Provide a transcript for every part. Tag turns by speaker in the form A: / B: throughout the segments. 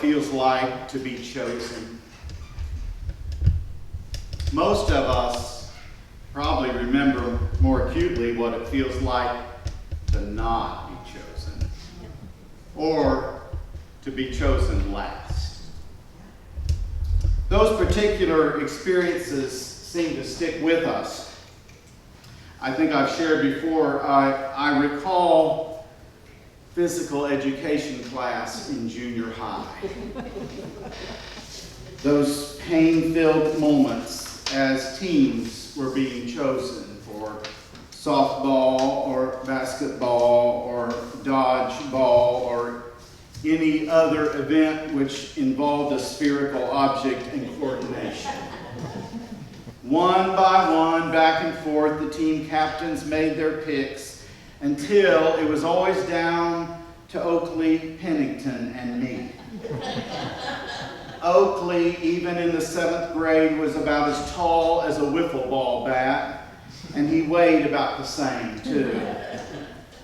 A: feels like to be chosen. Most of us probably remember more acutely what it feels like to not be chosen, or to be chosen last. Those particular experiences seem to stick with us. I think I've shared before, I recall physical education class in junior high. Those pain-filled moments as teams were being chosen for softball or basketball or dodgeball or any other event which involved a spherical object and coordination. One by one, back and forth, the team captains made their picks until it was always down to Oakley, Pennington, and me. Oakley, even in the 7th grade, was about as tall as a wiffle ball bat, and he weighed about the same, too.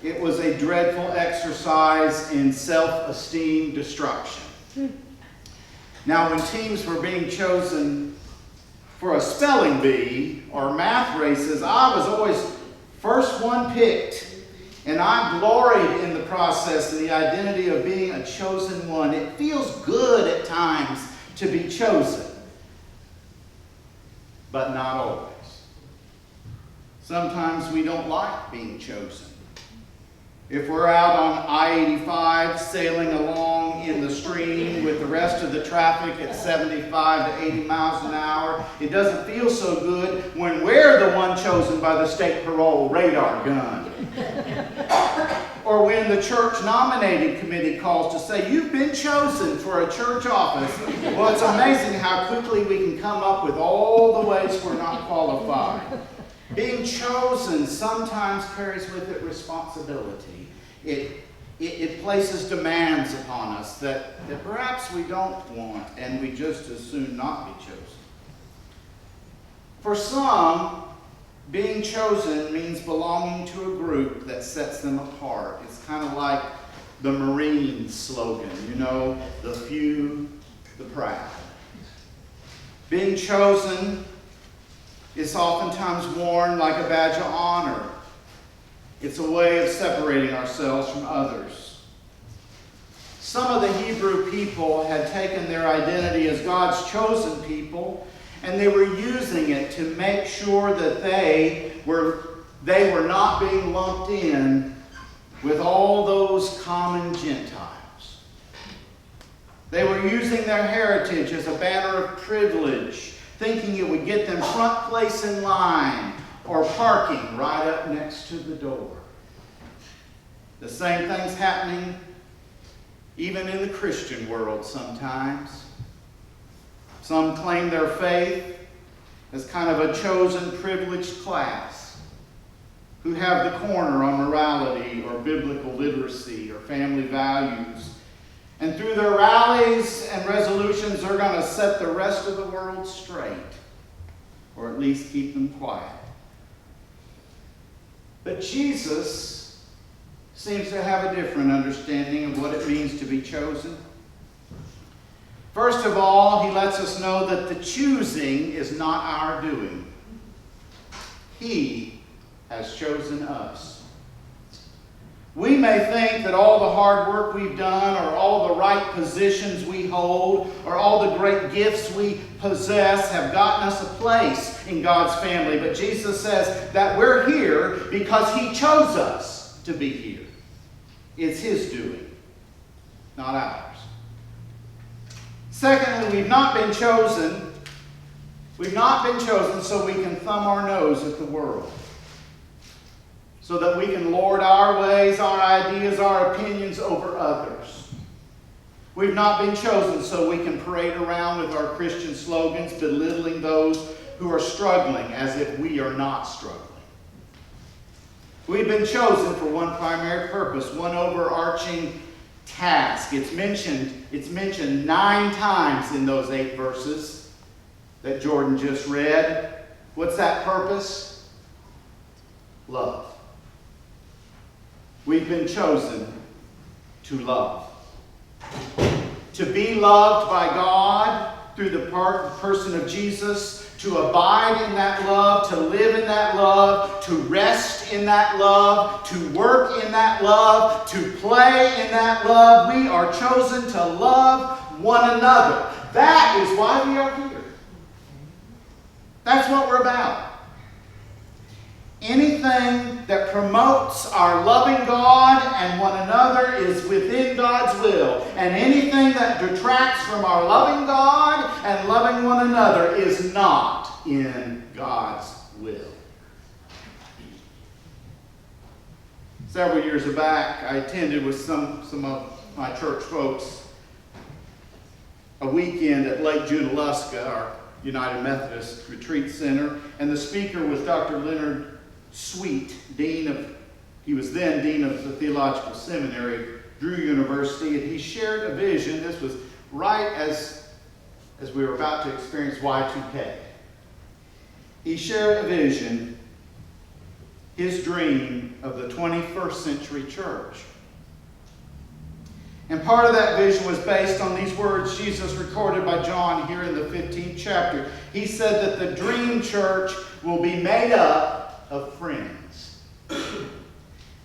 A: It was a dreadful exercise in self-esteem destruction. Now, when teams were being chosen for a spelling bee or math races, I was always first one picked, and I gloried in the process and the identity of being a chosen one. It feels good at times to be chosen, but not always. Sometimes we don't like being chosen. If we're out on I-85 sailing along in the stream with the rest of the traffic at 75 to 80 miles an hour, it doesn't feel so good when we're the one chosen by the state parole radar gun. Or when the church nominating committee calls to say, you've been chosen for a church office. Well, it's amazing how quickly we can come up with all the ways we're not qualified. Being chosen sometimes carries with it responsibility. It places demands upon us that perhaps we don't want, and we just as soon not be chosen. For some, being chosen means belonging to a group that sets them apart. It's kind of like the Marines slogan, you know, the few, the proud. Being chosen is oftentimes worn like a badge of honor. It's a way of separating ourselves from others. Some of the Hebrew people had taken their identity as God's chosen people, and they were using it to make sure that they were not being lumped in with all those common Gentiles. They were using their heritage as a banner of privilege, thinking it would get them front place in line or parking right up next to the door. The same thing's happening even in the Christian world sometimes. Some claim their faith as kind of a chosen, privileged class who have the corner on morality or biblical literacy or family values. And through their rallies and resolutions, they're going to set the rest of the world straight, or at least keep them quiet. But Jesus seems to have a different understanding of what it means to be chosen. First of all, he lets us know that the choosing is not our doing. He has chosen us. We may think that all the hard work we've done, or all the right positions we hold, or all the great gifts we possess have gotten us a place in God's family. But Jesus says that we're here because he chose us to be here. It's his doing, not ours. Secondly, we've not been chosen so we can thumb our nose at the world, so that we can lord our ways, our ideas, our opinions over others. We've not been chosen so we can parade around with our Christian slogans, belittling those who are struggling as if we are not struggling. We've been chosen for one primary purpose, one overarching task. It's mentioned 9 times in those 8 verses that Jordan just read. What's that purpose? Love. We've been chosen to love. to be loved by God through the person of Jesus, to abide in that love, to live in that love, to rest in that love, to work in that love, to play in that love. We are chosen to love one another. That is why we are here. That's what we're about. Anything that promotes our loving God and one another is within God's will. And anything that detracts from our loving God and loving one another is not in God's will. Several years back, I attended with some of my church folks a weekend at Lake Junaluska, our United Methodist Retreat Center, and the speaker was Dr. Leonard Sweet, he was then Dean of the Theological Seminary, Drew University, and he shared a vision. This was right as we were about to experience Y2K. He shared a vision, his dream of the 21st century church. And part of that vision was based on these words Jesus recorded by John here in the 15th chapter. He said that the dream church will be made up of friends.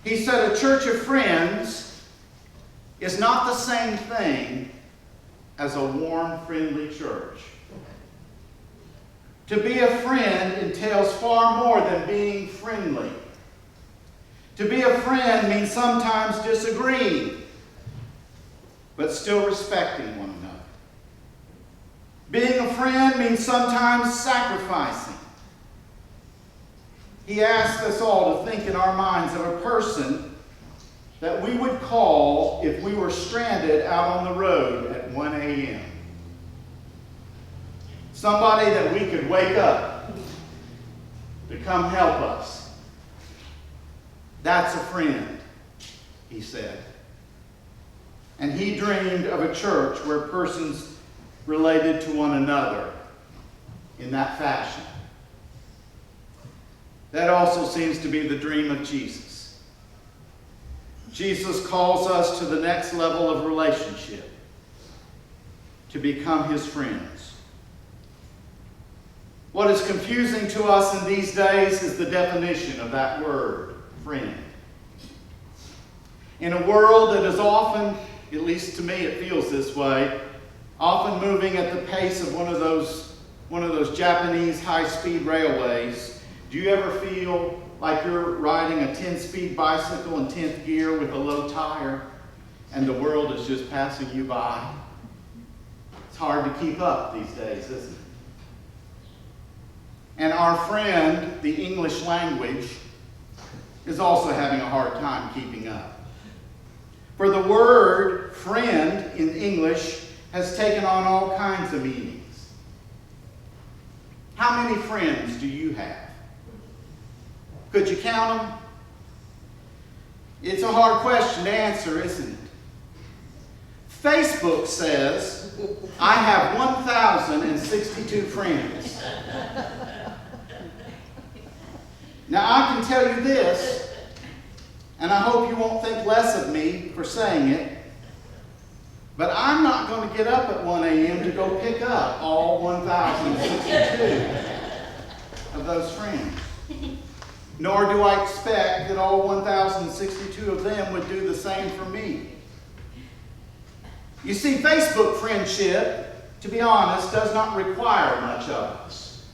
A: He said a church of friends is not the same thing as a warm, friendly church. To be a friend entails far more than being friendly. To be a friend means sometimes disagreeing, but still respecting one another. Being a friend means sometimes sacrificing. He asked us all to think in our minds of a person that we would call if we were stranded out on the road at 1 a.m. Somebody that we could wake up to come help us. That's a friend, he said. And he dreamed of a church where persons related to one another in that fashion. That also seems to be the dream of Jesus. Jesus calls us to the next level of relationship, to become his friends. What is confusing to us in these days is the definition of that word, friend. In a world that is often, at least to me it feels this way, often moving at the pace of one of those Japanese high-speed railways, do you ever feel like you're riding a 10-speed bicycle in 10th gear with a low tire and the world is just passing you by? It's hard to keep up these days, isn't it? And our friend, the English language, is also having a hard time keeping up. For the word friend in English has taken on all kinds of meanings. How many friends do you have? Could you count them? It's a hard question to answer, isn't it? Facebook says, I have 1,062 friends. Now, I can tell you this, and I hope you won't think less of me for saying it, but I'm not going to get up at 1 a.m. to go pick up all 1,062 of those friends. Nor do I expect that all 1,062 of them would do the same for me. You see, Facebook friendship, to be honest, does not require much of us,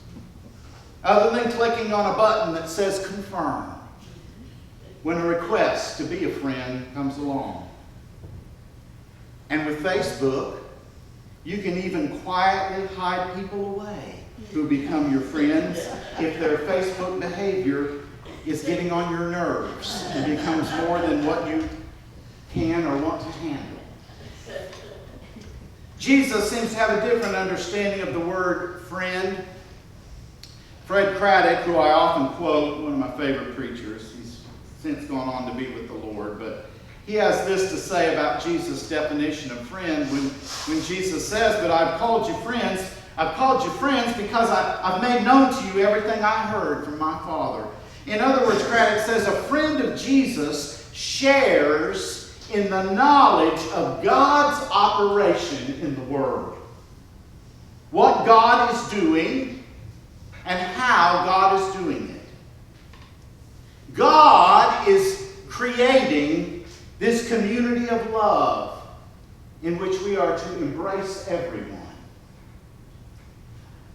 A: other than clicking on a button that says confirm when a request to be a friend comes along. And with Facebook, you can even quietly hide people away who become your friends if their Facebook behavior is getting on your nerves and becomes more than what you can or want to handle. Jesus seems to have a different understanding of the word friend. Fred Craddock, who I often quote, one of my favorite preachers, he's since gone on to be with the Lord, but he has this to say about Jesus' definition of friend when Jesus says, but I've called you friends because I've made known to you everything I heard from my Father. In other words, Craddock says a friend of Jesus shares in the knowledge of God's operation in the world. What God is doing and how God is doing it. God is creating this community of love in which we are to embrace everyone.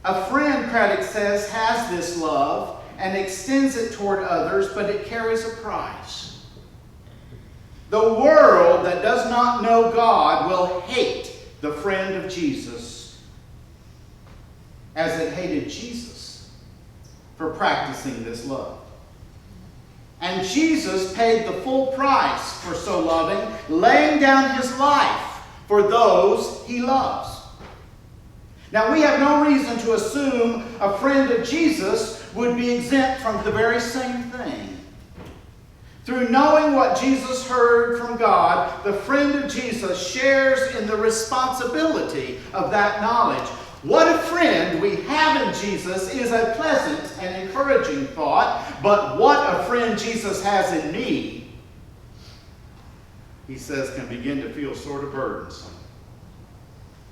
A: A friend, Craddock says, has this love and extends it toward others, but it carries a price. The world that does not know God will hate the friend of Jesus as it hated Jesus for practicing this love. And Jesus paid the full price for so loving, laying down his life for those he loves. Now, we have no reason to assume a friend of Jesus would be exempt from the very same thing. Through knowing what Jesus heard from God, the friend of Jesus shares in the responsibility of that knowledge. What a friend we have in Jesus is a pleasant and encouraging thought, but what a friend Jesus has in me, he says, can begin to feel sort of burdensome.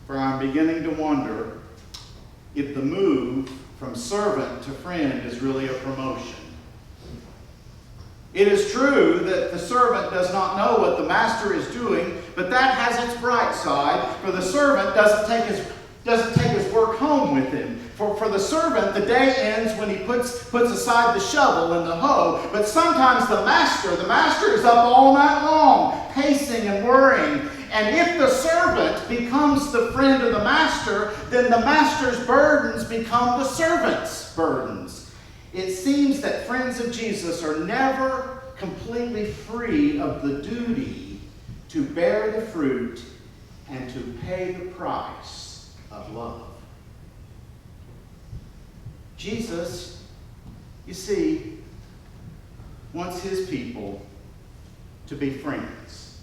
A: For I'm beginning to wonder if the move from servant to friend is really a promotion. It is true that the servant does not know what the master is doing, but that has its bright side, for the servant doesn't take his work home with him. For the servant, the day ends when he puts aside the shovel and the hoe. But sometimes the master is up all night long, pacing and worrying. And if the servant becomes the friend of the master, then the master's burdens become the servant's burdens. It seems that friends of Jesus are never completely free of the duty to bear the fruit and to pay the price of love. Jesus, you see, wants his people to be friends,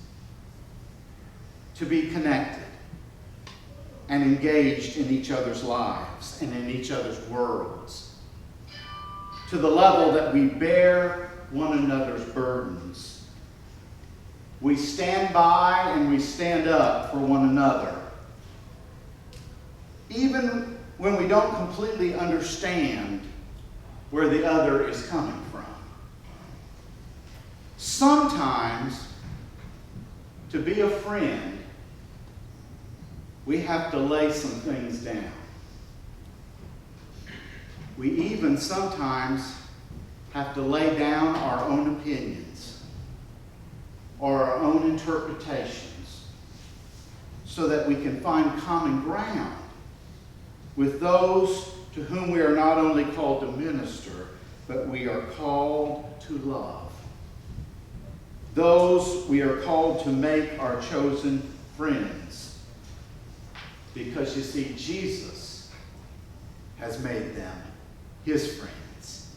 A: to be connected and engaged in each other's lives and in each other's worlds, to the level that we bear one another's burdens. We stand by and we stand up for one another, even when we don't completely understand where the other is coming from. Sometimes, to be a friend, we have to lay some things down. We even sometimes have to lay down our own opinions or our own interpretations so that we can find common ground with those to whom we are not only called to minister, but we are called to love. Those we are called to make our chosen friends. Because you see, Jesus has made them his friends.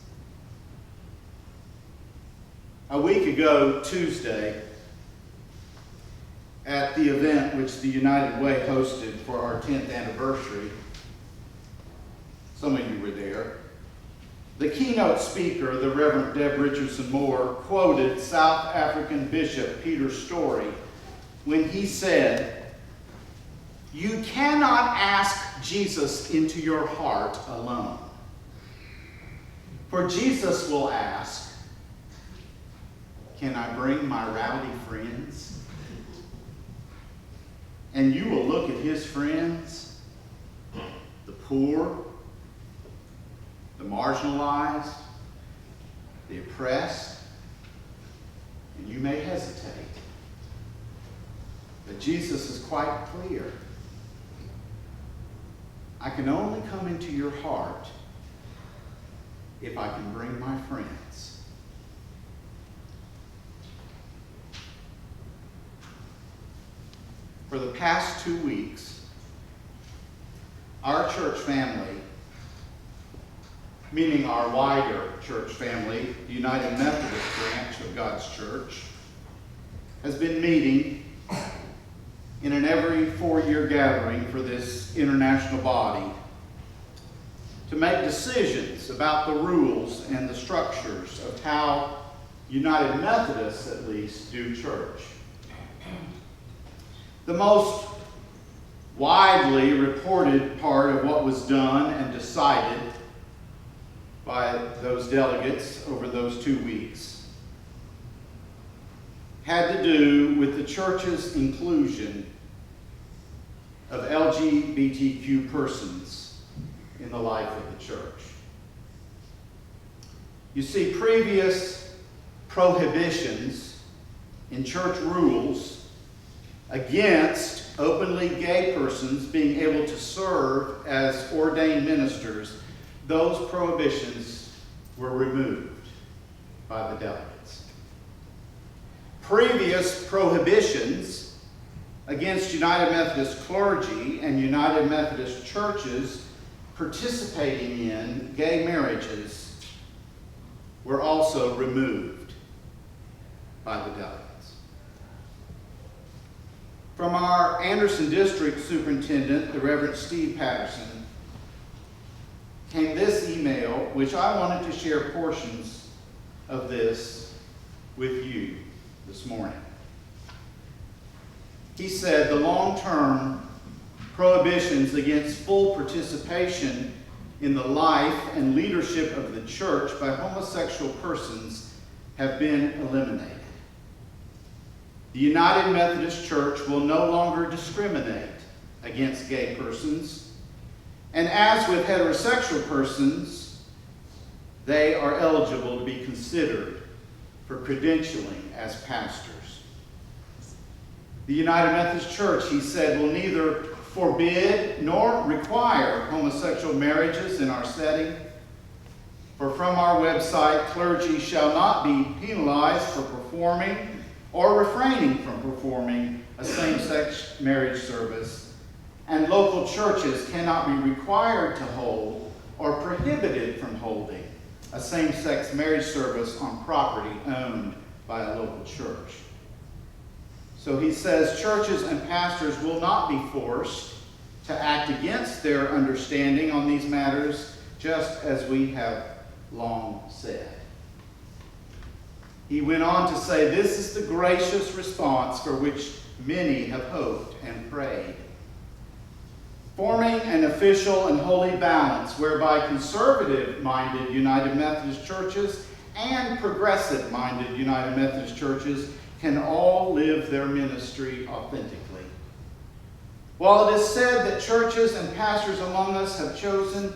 A: A week ago, Tuesday, at the event which the United Way hosted for our 10th anniversary, some of you were there, the keynote speaker, the Reverend Deb Richardson Moore, quoted South African Bishop Peter Story when he said, "You cannot ask Jesus into your heart alone. For Jesus will ask, 'Can I bring my rowdy friends?' And you will look at his friends, the poor, the marginalized, the oppressed, and you may hesitate. But Jesus is quite clear. I can only come into your heart if I can bring my friends." For the past 2 weeks, our church family, meaning our wider church family, the United Methodist branch of God's church, has been meeting in an every 4-year gathering for this international body to make decisions about the rules and the structures of how United Methodists, at least, do church. The most widely reported part of what was done and decided by those delegates over those 2 weeks had to do with the church's inclusion of LGBTQ persons in the life of the church. You see, previous prohibitions in church rules against openly gay persons being able to serve as ordained ministers, those prohibitions were removed by the delegates. Previous prohibitions against United Methodist clergy and United Methodist churches participating in gay marriages were also removed by the delegates. From our Anderson District Superintendent, the Reverend Steve Patterson, came this email, which I wanted to share portions of this with you this morning. He said the long-term prohibitions against full participation in the life and leadership of the church by homosexual persons have been eliminated. The United Methodist Church will no longer discriminate against gay persons, and as with heterosexual persons, they are eligible to be considered for credentialing as pastors. The United Methodist Church, he said, will neither forbid nor require homosexual marriages in our setting. For from our website, clergy shall not be penalized for performing or refraining from performing a same-sex marriage service, and local churches cannot be required to hold or prohibited from holding a same-sex marriage service on property owned by a local church. So he says churches and pastors will not be forced to act against their understanding on these matters, just as we have long said. He went on to say, this is the gracious response for which many have hoped and prayed. Forming an official and holy balance whereby conservative-minded United Methodist churches and progressive-minded United Methodist churches can all live their ministry authentically. While it is said that churches and pastors among us have chosen,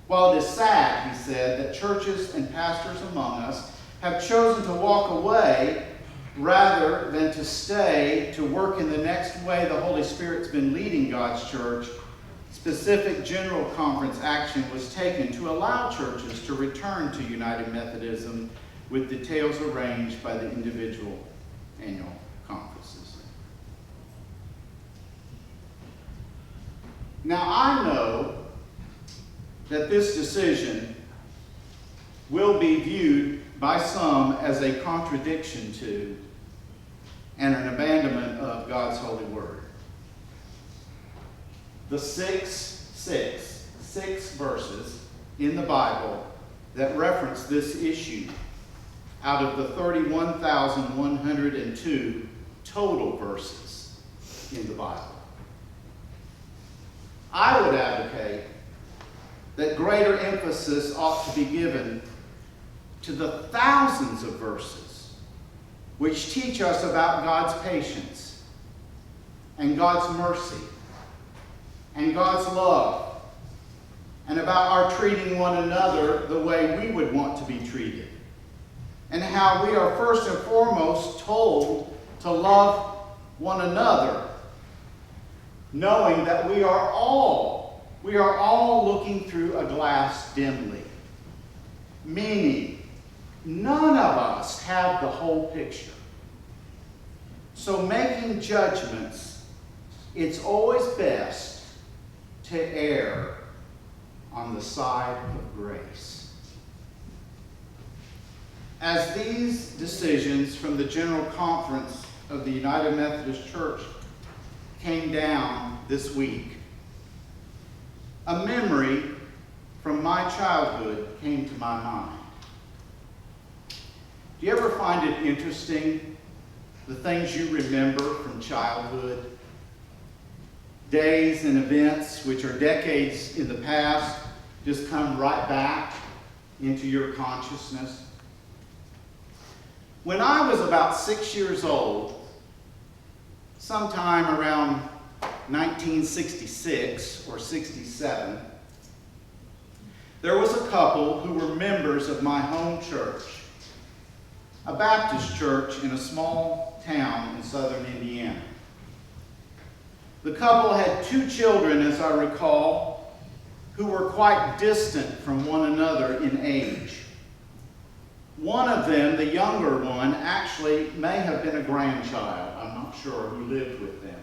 A: while it is sad, he said, that churches and pastors among us have chosen to walk away rather than to stay to work in the next way the Holy Spirit's been leading God's church, specific General Conference action was taken to allow churches to return to United Methodism with details arranged by the individual annual conferences. Now, I know that this decision will be viewed by some as a contradiction to and an abandonment of God's holy word. The six verses in the Bible that reference this issue out of the 31,102 total verses in the Bible. I would advocate that greater emphasis ought to be given to the thousands of verses which teach us about God's patience and God's mercy and God's love, and about our treating one another the way we would want to be treated, and how we are first and foremost told to love one another, knowing that we are all looking through a glass dimly, meaning none of us have the whole picture. So making judgments, it's always best to err on the side of grace. As these decisions from the General Conference of the United Methodist Church came down this week, a memory from my childhood came to my mind. Do you ever find it interesting, the things you remember from childhood days and events which are decades in the past just come right back into your consciousness? When I was about 6 years old, sometime around 1966 or 67, there was a couple who were members of my home church, a Baptist church in a small town in southern Indiana. The couple had 2 children, as I recall, who were quite distant from one another in age. One of them, the younger one, actually may have been a grandchild. I'm not sure who lived with them.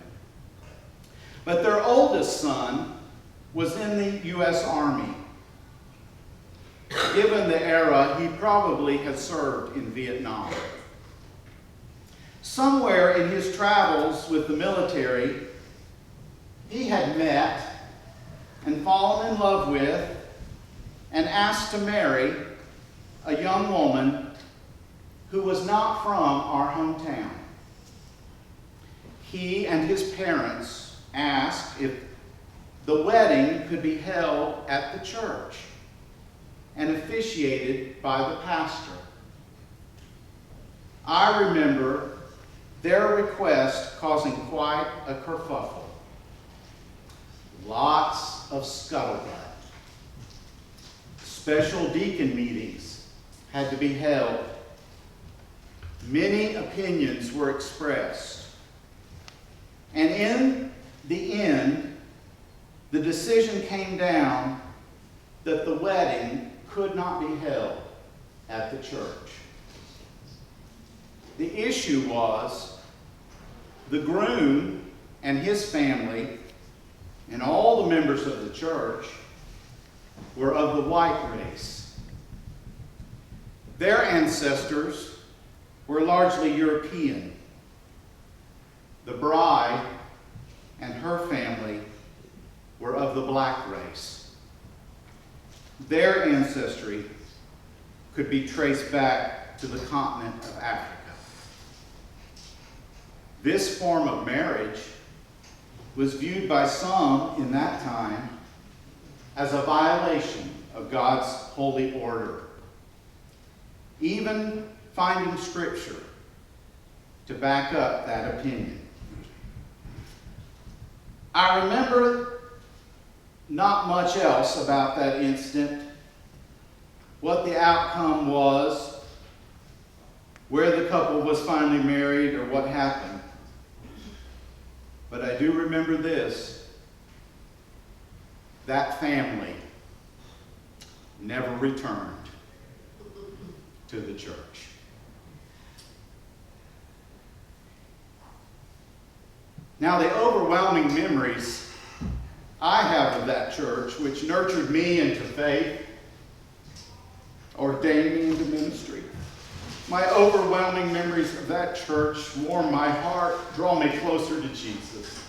A: But their oldest son was in the U.S. Army. Given the era, he probably had served in Vietnam. Somewhere in his travels with the military, he had met and fallen in love with and asked to marry a young woman who was not from our hometown. He and his parents asked if the wedding could be held at the church and officiated by the pastor. I remember their request causing quite a kerfuffle. Lots of scuttlebutt. Special deacon meetings had to be held. Many opinions were expressed. And in the end, the decision came down that the wedding could not be held at the church. The issue was the groom and his family and all the members of the church were of the white race. Their ancestors were largely European. The bride and her family were of the black race. Their ancestry could be traced back to the continent of Africa. This form of marriage was viewed by some in that time as a violation of God's holy order, even finding scripture to back up that opinion. I remember not much else about that incident, what the outcome was, where the couple was finally married, or what happened. But I do remember this: that family never returned to the church. Now, the overwhelming memories I have of that church, which nurtured me into faith, ordained me into ministry. My overwhelming memories of that church warm my heart, draw me closer to Jesus.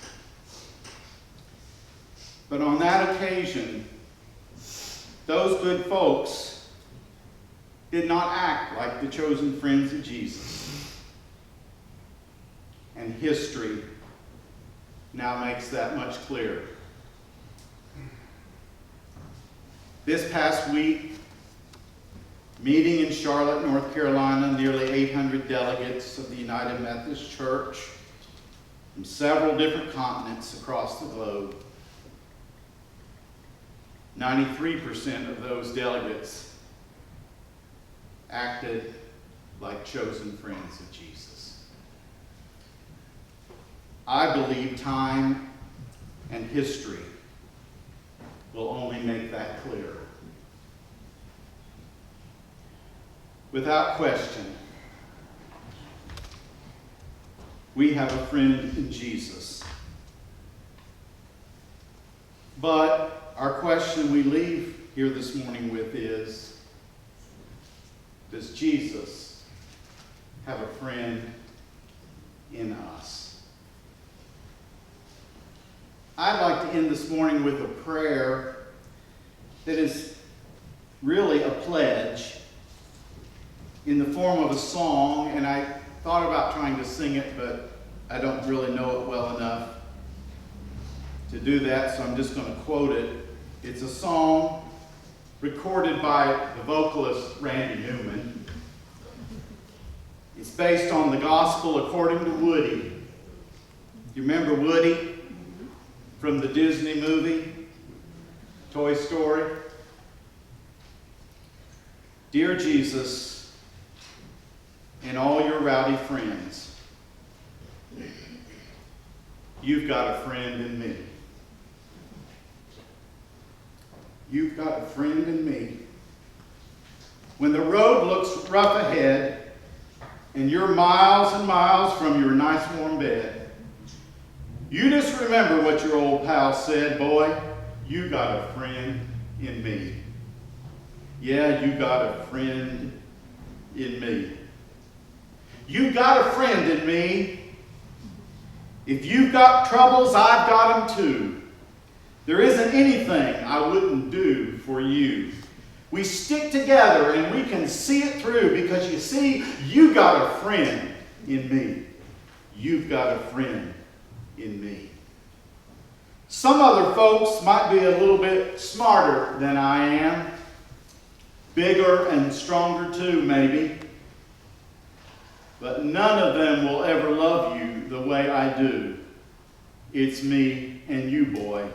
A: But on that occasion, those good folks did not act like the chosen friends of Jesus. And history now makes that much clearer. This past week, meeting in Charlotte, North Carolina, nearly 800 delegates of the United Methodist Church from several different continents across the globe. 93% of those delegates acted like chosen friends of Jesus. I believe time and history will only make that clearer. Without question, we have a friend in Jesus. But our question we leave here this morning with is, does Jesus have a friend in us? I'd like to end this morning with a prayer that is really a pledge in the form of a song, and I thought about trying to sing it, but I don't really know it well enough. to do that, so I'm just going to quote it. It's a song recorded by the vocalist Randy Newman. It's based on the gospel according to Woody. You remember Woody from the Disney movie, Toy Story? Dear Jesus, and all your rowdy friends, you've got a friend in me. You've got a friend in me. When the road looks rough ahead and you're miles and miles from your nice warm bed, you just remember what your old pal said, boy, you got a friend in me. Yeah, you got a friend in me. You got a friend in me. If you've got troubles, I've got them too. There isn't anything I wouldn't do for you. We stick together and we can see it through because you see, you got a friend in me. You've got a friend in me. Some other folks might be a little bit smarter than I am. Bigger and stronger too, maybe. But none of them will ever love you the way I do. It's me and you, boy.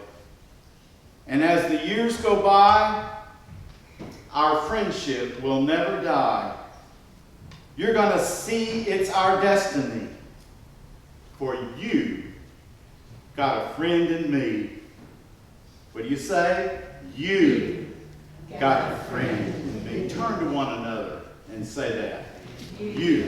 A: And as the years go by, our friendship will never die. You're going to see it's our destiny. For you got a friend in me. What do you say? You got a friend in me. Turn to one another and say that. You.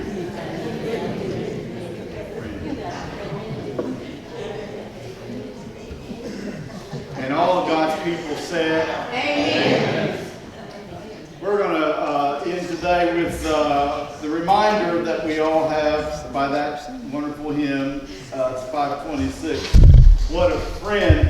A: And all of God's people said, Amen. We're going to end today with the reminder that we all have by that wonderful hymn, 526. What a friend.